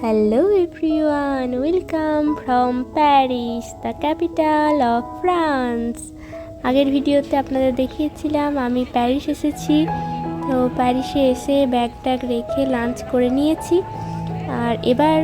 Hello everyone, welcome from Paris, the capital of France. আগের ভিডিওতে আপনাদের দেখিয়েছিলাম আমি প্যারিস এসেছি। তো প্যারিসে এসে ব্যাগ ট্যাগ রেখে লাঞ্চ করে নিয়েছি। আর এবার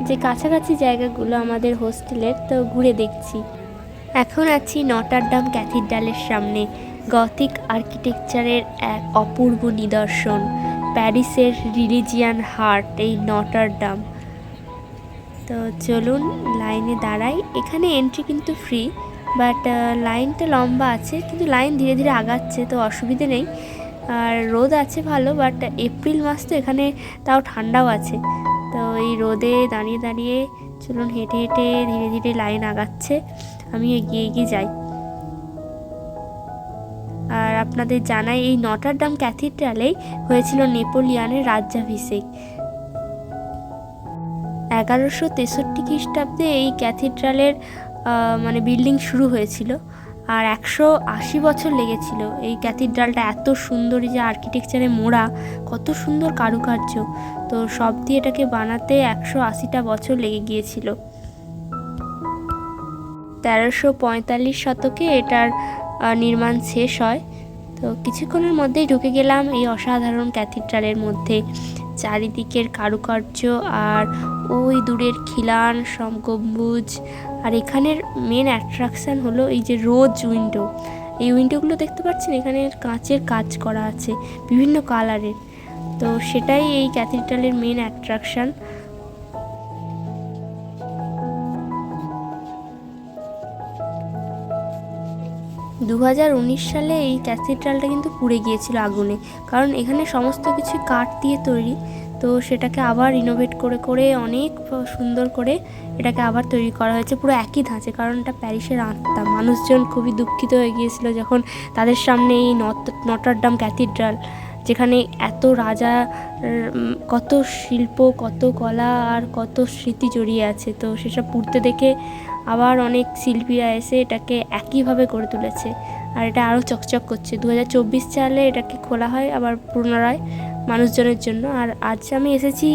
যে কাছাকাছি জায়গাগুলো আমাদের হোস্টেলের তো ঘুরে দেখছি। এখন আছি নটার ডাম ক্যাথিড্রালের সামনে। গথিক আর্কিটেকচারের এক অপূর্ব নিদর্শন, প্যারিসের রিলিজিয়ান হার্ট এই নটার ডাম। তো চলুন লাইনে দাঁড়াই। এখানে এন্ট্রি কিন্তু ফ্রি, বাট লাইনটা লম্বা আছে, কিন্তু লাইন ধীরে ধীরে আগাচ্ছে, তো অসুবিধে নেই। আর রোদ আছে ভালো, বাট এপ্রিল মাস তো এখানে তাও ঠান্ডাও আছে। তো এই রোদে দাঁড়িয়ে দাঁড়িয়ে চলুন হেঁটে হেঁটে ধীরে ধীরে লাইন আগাচ্ছে, আমি এগিয়ে এগিয়ে যাই। আর আপনাদের জানাই এই নটার ডাম ক্যাথিড্রালেই হয়েছিল নেপোলিয়নের রাজ্যাভিষেক। 1163 খ্রিস্টাব্দে এই ক্যাথিড্রালের বিল্ডিং শুরু হয়েছিল। আর 180 বছর লেগেছিল এই ক্যাথিড্রালটা এত সুন্দর, যে আর্কিটেকচারে মোড়া, কত সুন্দর কারুকার্য। তো সব দিয়ে এটাকে বানাতে 180টা বছর লেগে গিয়েছিল। 1345 শতকে এটার নির্মাণ শেষ হয়। তো কিছুক্ষণের মধ্যেই ঢুকে গেলাম এই অসাধারণ ক্যাথিড্রালের মধ্যে। চারিদিকের কারুকার্য আর ওই দূরের খিলান সম গম্বুজ। আর এখানের মেন অ্যাট্রাকশান হলো এই যে রোজ উইন্ডো। এই উইন্ডোগুলো দেখতে পাচ্ছেন, এখানে কাঁচের কাজ করা আছে বিভিন্ন কালারের। তো সেটাই এই ক্যাথিড্রালের মেন অ্যাট্রাকশান। 2019 সালে এই ক্যাথিড্রালটা কিন্তু পুড়ে গিয়েছিল আগুনে, কারণ এখানে সমস্ত কিছু কাঠ দিয়ে তৈরি। তো সেটাকে আবার রিনোভেট করে করে অনেক সুন্দর করে এটাকে আবার তৈরি করা হয়েছে, পুরো একই ধাঁচে। কারণ এটা প্যারিসের আত্মা। মানুষজন খুবই দুঃখিত হয়ে গিয়েছিল যখন তাদের সামনে এই নটার ডাম ক্যাথিড্রাল, যেখানে এত রাজা, কত শিল্প, কত কলা আর কত স্মৃতি জড়িয়ে আছে, তো সেসব পুড়তে দেখে আবার অনেক শিল্পীরা এসে এটাকে একইভাবে করে তুলেছে। আর এটা আরও চকচক করছে। 2024 সালে এটাকে খোলা হয় আবার পুনরায় মানুষজনের জন্য। আর আজ আমি এসেছি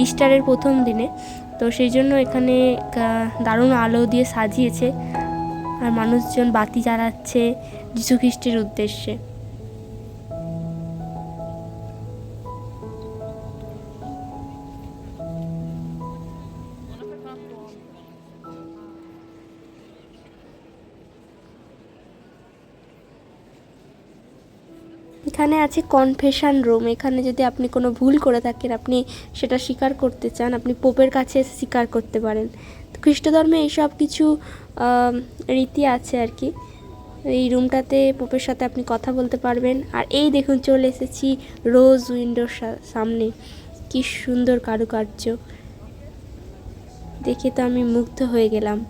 ইস্টারের প্রথম দিনে, তো সেই জন্য এখানে দারুণ আলো দিয়ে সাজিয়েছে আর মানুষজন বাতি জ্বালাচ্ছে যীশু খ্রিস্টের উদ্দেশ্যে। এখানে আছে কনফেশন রুম। এখানে যদি আপনি কোনো ভুল করে থাকেন, আপনি সেটা স্বীকার করতে চান, আপনি পোপের কাছে এসে স্বীকার করতে পারেন। তো খ্রিস্ট ধর্মে এইসব কিছু রীতি আছে আর কি। এই রুমটাতে পোপের সাথে আপনি কথা বলতে পারবেন। আর এই দেখুন চলে এসেছি রোজ উইন্ডোর সামনে। কি সুন্দর কারুকার্য, দেখে তো আমি মুগ্ধ হয়ে গেলাম।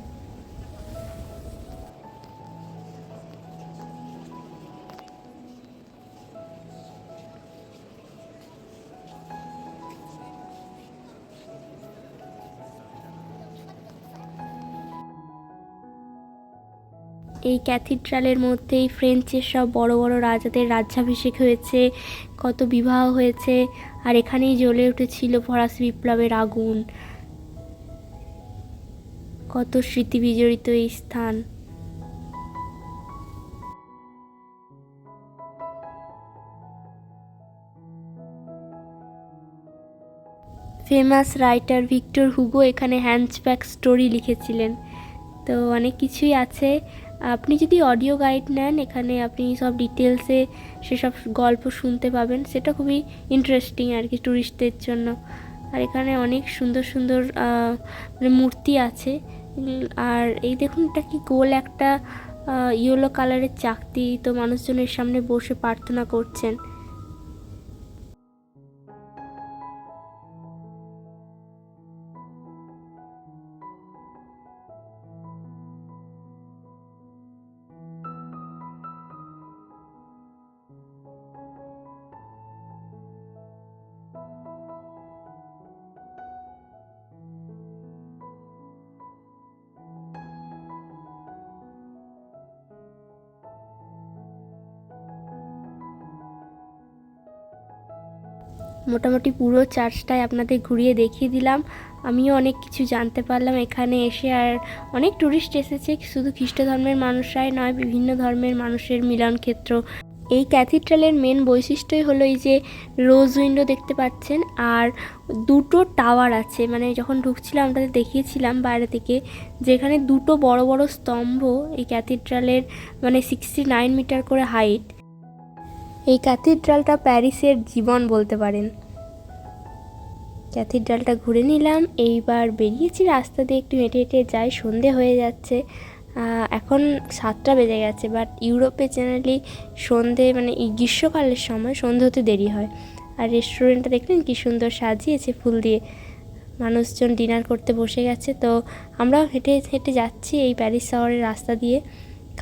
এই ক্যাথিড্রালের মধ্যেই ফ্রেঞ্চের সব বড় বড় রাজাদের রাজ্যাভিষেক হয়েছে, কত বিবাহ হয়েছে। আর এখানেই জ্বলে উঠেছিল ফরাসি বিপ্লবের আগুন। কত স্মৃতি বিজড়িত এই স্থান। ফেমাস রাইটার ভিক্টর হুগো এখানে হ্যাঞ্চব্যাক স্টোরি লিখেছিলেন। তো অনেক কিছুই আছে। আপনি যদি অডিও গাইড নেন, এখানে আপনি সব ডিটেলসে সেসব গল্প শুনতে পাবেন। সেটা খুবই ইন্টারেস্টিং আর কি ট্যুরিস্টদের জন্য। আর এখানে অনেক সুন্দর সুন্দর মূর্তি আছে। আর এই দেখুন, এটা কি গোল একটা ইয়েলো কালারের চাকতি। তো মানুষজনের সামনে বসে প্রার্থনা করছেন। মোটামুটি পুরো চার্চটায় আপনাদের ঘুরিয়ে দেখিয়ে দিলাম। আমিও অনেক কিছু জানতে পারলাম এখানে এসে। আর অনেক ট্যুরিস্ট এসেছে, শুধু খ্রিস্ট ধর্মের মানুষরাই নয়, বিভিন্ন ধর্মের মানুষের মিলন ক্ষেত্র। এই ক্যাথিড্রালের মেন বৈশিষ্ট্যই হলো এই যে রোজ উইন্ডো দেখতে পাচ্ছেন, আর দুটো টাওয়ার আছে। মানে যখন ঢুকছিলাম আপনাদের দেখিয়েছিলাম বাইরে থেকে, যেখানে দুটো বড় বড় স্তম্ভ এই ক্যাথিড্রালের, মানে 69 মিটার করে হাইট। এই ক্যাথিড্রালটা প্যারিসের জীবন বলতে পারেন। ক্যাথিড্রালটা ঘুরে নিলাম, এইবার বেরিয়েছি রাস্তা দিয়ে, একটু হেঁটে হেঁটে যাই। সন্ধে হয়ে যাচ্ছে, এখন 7টা বেজে গেছে, বাট ইউরোপে জেনারেলি সন্ধে, মানে এই গ্রীষ্মকালের সময় সন্ধে হতে দেরি হয়। আর রেস্টুরেন্টটা দেখলেন কি সুন্দর সাজিয়েছে ফুল দিয়ে, মানুষজন ডিনার করতে বসে গেছে। তো আমরাও হেঁটে হেঁটে যাচ্ছি এই প্যারিস শহরের রাস্তা দিয়ে।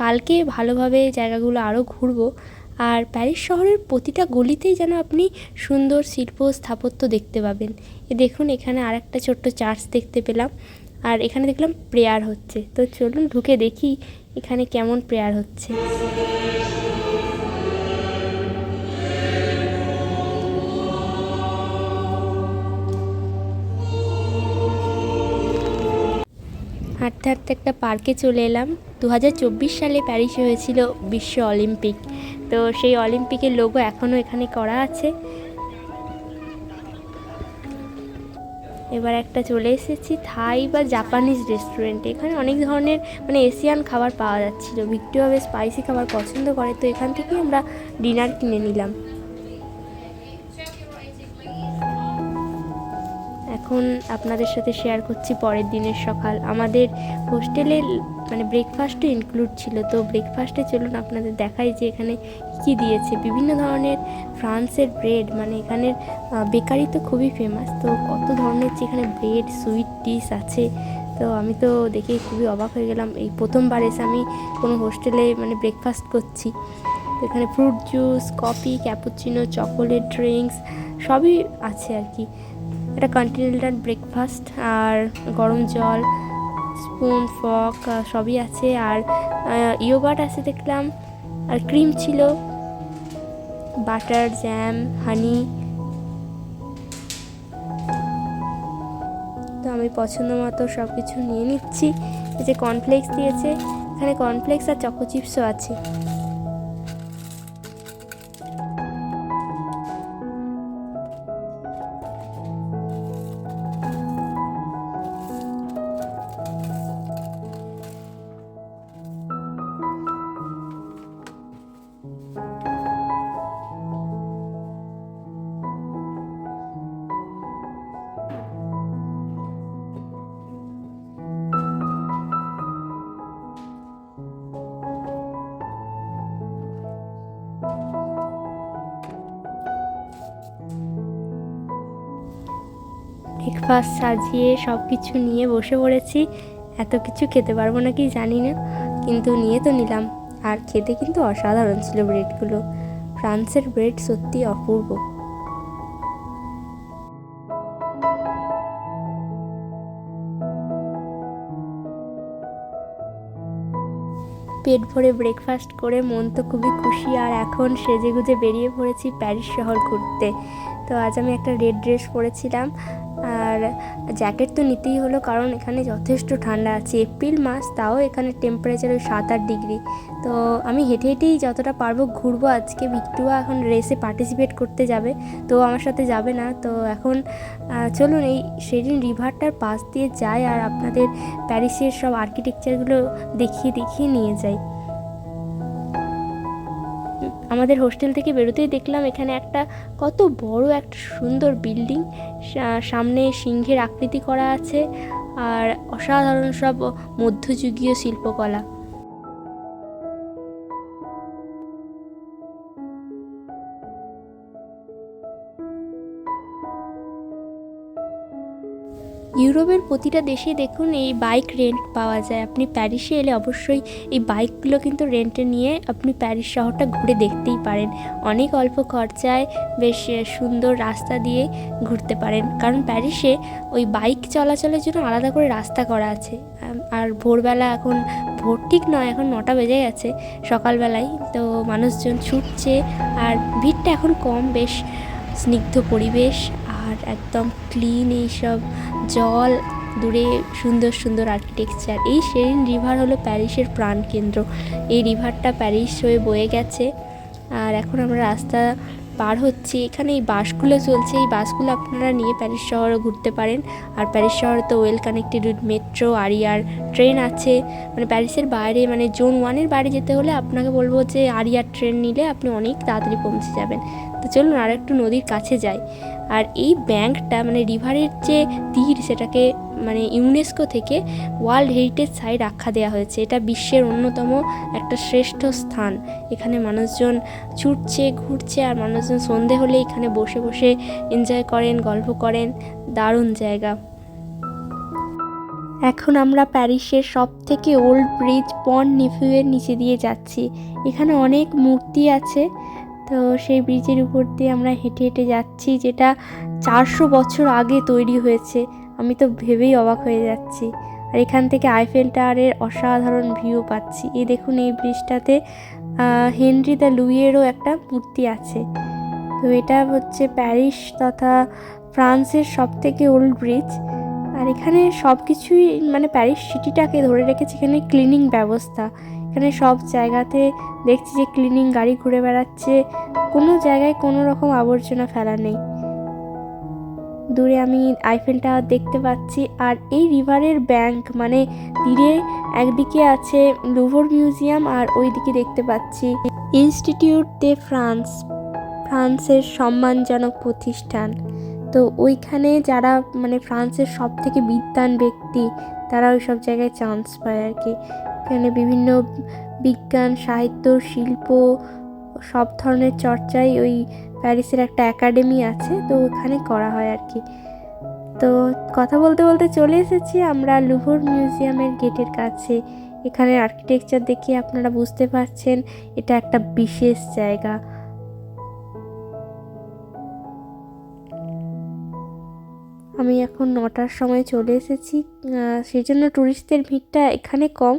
কালকে ভালোভাবে জায়গাগুলো আরও ঘুরবো। আর প্যারিস শহরের প্রতিটা গলিতেই যেন আপনি সুন্দর শিল্প স্থাপত্য দেখতে পাবেন। দেখুন এখানে আর একটা ছোট্ট চার্চ দেখতে পেলাম, আর এখানে দেখলাম প্রেয়ার হচ্ছে। তো চলুন ঢুকে দেখি এখানে কেমন প্রেয়ার হচ্ছে। হাঁটতে হাঁটতে একটা পার্কে চলে এলাম। 2024 সালে প্যারিসে হয়েছিল বিশ্ব অলিম্পিক, তো সেই অলিম্পিকের লোগো এখনও এখানে করা আছে। এবার একটা চলে এসেছি থাই বা জাপানিজ রেস্টুরেন্টে। এখানে অনেক ধরনের মানে এশিয়ান খাবার পাওয়া যাচ্ছিলো। ভিক্টোরিয়া বেশ স্পাইসি খাবার পছন্দ করে, তো এখান থেকেই আমরা ডিনার কিনে নিলাম। এখন আপনাদের সাথে শেয়ার করছি পরের দিনের সকাল। আমাদের হোস্টেলে মানে ব্রেকফাস্টও ইনক্লুড ছিল, তো ব্রেকফাস্টে চলুন আপনাদের দেখাই যে এখানে কী দিয়েছে। বিভিন্ন ধরনের ফ্রান্সের ব্রেড, মানে এখানের বেকারি তো খুবই ফেমাস, তো কত ধরনের যে এখানে ব্রেড সুইট ডিশ আছে। তো আমি তো দেখে খুবই অবাক হয়ে গেলাম, এই প্রথমবার এসে আমি কোনো হোস্টেলে মানে ব্রেকফাস্ট করছি। তো এখানে fruit juice, coffee, cappuccino, chocolate drinks সবই আছে আর কি। এটা কন্টিনেন্টাল ব্রেকফাস্ট, আর গরম জল, স্পুন, ফক সবই আছে। আর ইয়োগার্ট আছে দেখলাম, আর ক্রিম ছিল, বাটার, জ্যাম, হানি। তো আমি পছন্দ মতো সব কিছু নিয়ে নিচ্ছি। এই যে কর্নফ্লেক্স দিয়েছে, এখানে কর্নফ্লেক্স আর চকো চিপসও আছে। ব্রেকফাস্ট সাজিয়ে সব কিছু নিয়ে বসে পড়েছি। এত কিছু খেতে পারবো নাকি জানি না, কিন্তু নিয়ে তো নিলাম। আর খেতে কিন্তু অসাধারণ ছিল ব্রেডগুলো। ফ্রান্সের ব্রেড সত্যি অপূর্ব। পেট ভরে ব্রেকফাস্ট করে মন তো খুবই খুশি। আর এখন সেজেগুজে বেরিয়ে পড়েছি প্যারিস শহর ঘুরতে। তো আজ আমি একটা রেড ড্রেস পরেছিলাম, আর জ্যাকেট তো নিতেই হলো, কারণ এখানে যথেষ্ট ঠান্ডা আছে। এপ্রিল মাস, তাও এখানে টেম্পারেচার ওই 7-8 ডিগ্রি। তো আমি হেঁটে হেঁটেই যতটা পারবো ঘুরবো আজকে। ভিক্টোরিয়া এখন রেসে পার্টিসিপেট করতে যাবে, তো আমার সাথে যাবে না। তো এখন চলুন এই সেরিন রিভারটার পাশ দিয়ে যাই, আর আপনাদের প্যারিসের সব আর্কিটেকচারগুলো দেখিয়ে নিয়ে যাই। আমাদের হোস্টেল থেকে বেরোতেই দেখলাম এখানে একটা কত বড় একটা সুন্দর বিল্ডিং, সামনে সিংহের আকৃতি করা আছে, আর অসাধারণ সব মধ্যযুগীয় শিল্পকলা। ইউরোপের প্রতিটা দেশে দেখুন এই বাইক রেন্ট পাওয়া যায়। আপনি প্যারিসে এলে অবশ্যই এই বাইকগুলো কিন্তু রেন্টে নিয়ে আপনি প্যারিস শহরটা ঘুরে দেখতেই পারেন। অনেক অল্প খরচায় বেশ সুন্দর রাস্তা দিয়ে ঘুরতে পারেন, কারণ প্যারিসে ওই বাইক চলাচলের জন্য আলাদা করে রাস্তা করা আছে। আর ভোরবেলা, এখন ভোর ঠিক নয়, এখন 9টা বেজে গেছে সকালবেলায়, তো মানুষজন ছুটছে। আর ভিড়টা এখন কম, বেশ স্নিগ্ধ পরিবেশ আর একদম ক্লিন এইসব জল, দূরে সুন্দর সুন্দর আর্কিটেকচার। এই সেরিন রিভার হলো প্যারিসের প্রাণকেন্দ্র। এই রিভারটা প্যারিস হয়ে বয়ে গেছে আর এখন আমরা রাস্তা পার হচ্ছি। এখানে এই বাসগুলো চলছে, এই বাসগুলো আপনারা নিয়ে প্যারিস শহরে ঘুরতে পারেন। আর প্যারিস শহরে তো ওয়েল কানেক্টেড উইথ মেট্রো, আরিয়ার ট্রেন আছে। মানে প্যারিসের বাইরে, মানে জোন 1-এর বাইরে যেতে হলে আপনাকে বলবো যে আরিয়ার ট্রেন নিলে আপনি অনেক তাড়াতাড়ি পৌঁছে যাবেন। তো চলুন আর একটু নদীর কাছে যাই। আর এই ব্যাঙ্কটা, মানে রিভারের যে তীর, সেটাকে মানে ইউনেস্কো থেকে ওয়ার্ল্ড হেরিটেজ সাইট আখ্যা দেওয়া হয়েছে। এটা বিশ্বের অন্যতম একটা শ্রেষ্ঠ স্থান। এখানে মানুষজন ছুটছে, ঘুরছে, আর মানুষজন সন্ধে হলে এখানে বসে বসে এনজয় করেন, গল্প করেন। দারুণ জায়গা। এখন আমরা প্যারিসের সবথেকে ওল্ড ব্রিজ পন্ট নিফিউয়ের নিচে দিয়ে যাচ্ছি। এখানে অনেক মূর্তি আছে, তো সেই ব্রিজের উপর দিয়ে আমরা হেঁটে হেঁটে যাচ্ছি, যেটা 400 বছর আগে তৈরি হয়েছে। আমি তো ভেবেই অবাক হয়ে যাচ্ছি। আর এখান থেকে আইফেল টাওয়ারের অসাধারণ ভিউ পাচ্ছি। এই দেখুন, এই ব্রিজটাতে হেনরি দ্য লুইয়েরও একটা মূর্তি আছে। তো এটা হচ্ছে প্যারিস তথা ফ্রান্সের সবথেকে ওল্ড ব্রিজ। আর এখানে সব কিছুই, মানে প্যারিস সিটিটাকে ধরে রেখেছে এখানে ক্লিনিং ব্যবস্থা। এখানে সব জায়গাতে দেখছি যে ক্লিনিং গাড়ি ঘুরে বেড়াচ্ছে, কোনো জায়গায় কোনো রকম আবর্জনা ফেলা নেই। দূরে আমি আইফেল টাওয়ার দেখতে পাচ্ছি। আর এই রিভারের ব্যাঙ্ক, মানে তীরে একদিকে আছে লুভর মিউজিয়াম, আর ওইদিকে দেখতে পাচ্ছি ইনস্টিটিউট দে ফ্রান্স, ফ্রান্সের সম্মানজনক প্রতিষ্ঠান। তো ওইখানে যারা মানে ফ্রান্সের সব থেকে বিদ্বান ব্যক্তি, তারা ওই সব জায়গায় চান্স পায় আর কি। এখানে বিভিন্ন বিজ্ঞান, সাহিত্য, শিল্প সব ধরনের চর্চাই ওই প্যারিসের একটা একাডেমি আছে, তো ওখানে করা হয় আর কি। তো কথা বলতে বলতে চলে এসেছি আমরা লুভর মিউজিয়ামের গেটের কাছে। এখানে আর্কিটেকচার দেখে আপনারা বুঝতে পারছেন এটা একটা বিশেষ জায়গা। আমি এখন 9টার সময় চলে এসেছি, সেই জন্য ট্যুরিস্টদের ভিড়টা এখানে কম।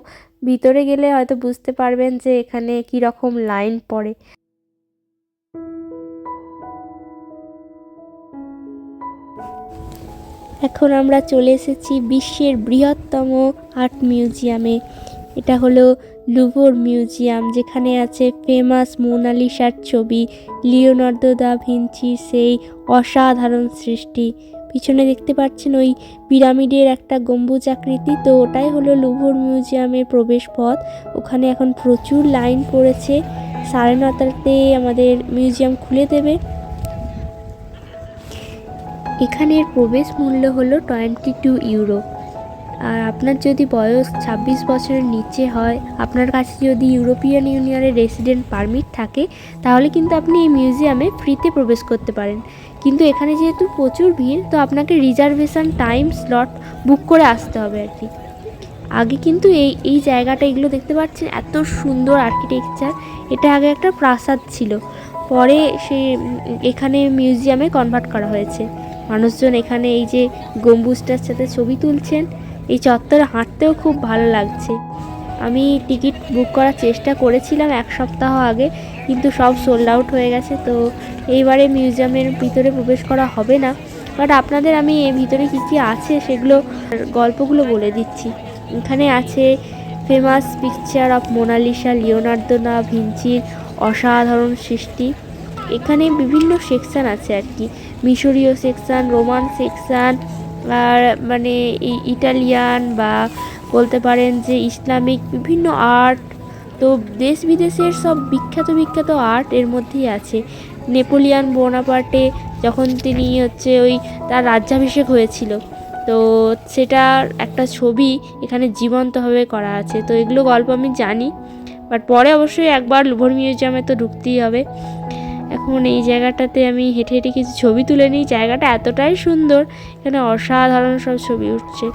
ভিতরে গেলে হয়তো বুঝতে পারবেন যে এখানে কি রকম লাইন পড়ে। এখন আমরা চলে এসেছি বিশ্বের বৃহত্তম আর্ট মিউজিয়ামে। এটা হলো লুভর মিউজিয়াম, যেখানে আছে ফেমাস মোনালিসার ছবি, লিওনার্দো দা ভিঞ্চির সেই অসাধারণ সৃষ্টি। পিছনে দেখতে পাচ্ছেন ওই পিরামিডের একটা গম্বুজ আকৃতি, তো ওটাই হলো লুভর মিউজিয়ামের প্রবেশ পথ। ওখানে এখন প্রচুর লাইন পড়েছে। 9:30টাতে আমাদের মিউজিয়াম খুলে দেবে। এখানের প্রবেশ মূল্য হলো 22 ইউরো। আর আপনার যদি বয়স 26 বছরের নিচে হয়, আপনার কাছে যদি ইউরোপিয়ান ইউনিয়নের রেসিডেন্ট পারমিট থাকে, তাহলে কিন্তু আপনি এই মিউজিয়ামে ফ্রিতে প্রবেশ করতে পারেন। কিন্তু এখানে যেহেতু প্রচুর ভিড়, তো আপনাকে রিজার্ভেশন টাইম স্লট বুক করে আসতে হবে আর কি। আগে কিন্তু এই জায়গাটা, এগুলো দেখতে পাচ্ছেন এত সুন্দর আর্কিটেকচার, এটা আগে একটা প্রাসাদ ছিল, পরে এখানে মিউজিয়ামে কনভার্ট করা হয়েছে। মানুষজন এখানে এই যে গম্বুজটার সাথে ছবি তুলছেন। এই চত্বরে হাঁটতেও খুব ভালো লাগছে। আমি টিকিট বুক করার চেষ্টা করেছিলাম 1 সপ্তাহ আগে, কিন্তু সব সোল্ড আউট হয়ে গেছে। তো এইবারে মিউজিয়ামের ভিতরে প্রবেশ করা হবে না, বাট আপনাদের আমি এর ভিতরে কী কী আছে সেগুলো গল্পগুলো বলে দিচ্ছি। এখানে আছে famous picture of Mona Lisa, Leonardo da ভিঞ্চির অসাধারণ সৃষ্টি। এখানে বিভিন্ন সেকশান আছে আর কি, মিশরীয় সেকশান, রোমান সেকশান, আর মানে ইটালিয়ান বা বলতে পারেন যে ইসলামিক বিভিন্ন আর্ট। তো দেশ বিদেশের সব বিখ্যাত আর্ট এর মধ্যেই আছে। নেপোলিয়ান বোনাপার্টে যখন তিনি ওই তার রাজ্যাভিষেক হয়েছিল, তো সেটার একটা ছবি এখানে জীবন্তভাবে করা আছে। তো এগুলো গল্প আমি জানি, বাট পরে অবশ্যই একবার লুভর মিউজিয়ামে তো ঢুকতেই হবে। এখন এই জায়গাটাতে আমি হেঁটে হেঁটে কিছু ছবি তুলে নিই। জায়গাটা এতটাই সুন্দর, এখানে অসাধারণ সব ছবি উঠছে।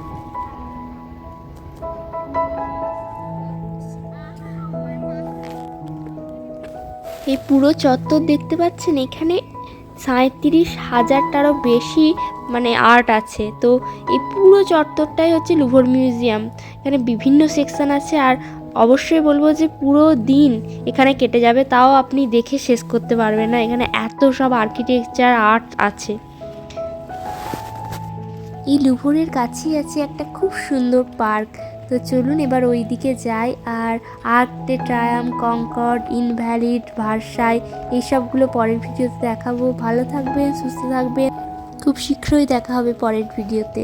এই পুরো চত্বর দেখতে পাচ্ছেন, এখানে 37,000টারও বেশি মানে আর্ট আছে। তো এই পুরো চত্বরটাই হচ্ছে লুভর মিউজিয়াম। এখানে বিভিন্ন সেকশন আছে, আর অবশ্যই বলবো যে পুরো দিন এখানে কেটে যাবে, তাও আপনি দেখে শেষ করতে পারবেন না, এখানে এত সব আর্কিটেকচার আর্ট আছে। এই লুভরের কাছেই আছে একটা খুব সুন্দর পার্ক। তো চলুন এবার ওই দিকে যাই। আর আর্ক দে ট্রায়াম্ফ, কনকর্ড, ইনভ্যালিড, ভার্সাই এইসবগুলো পরের ভিডিওতে দেখাবো। ভালো থাকবেন, সুস্থ থাকবেন, খুব শীঘ্রই দেখা হবে পরের ভিডিওতে।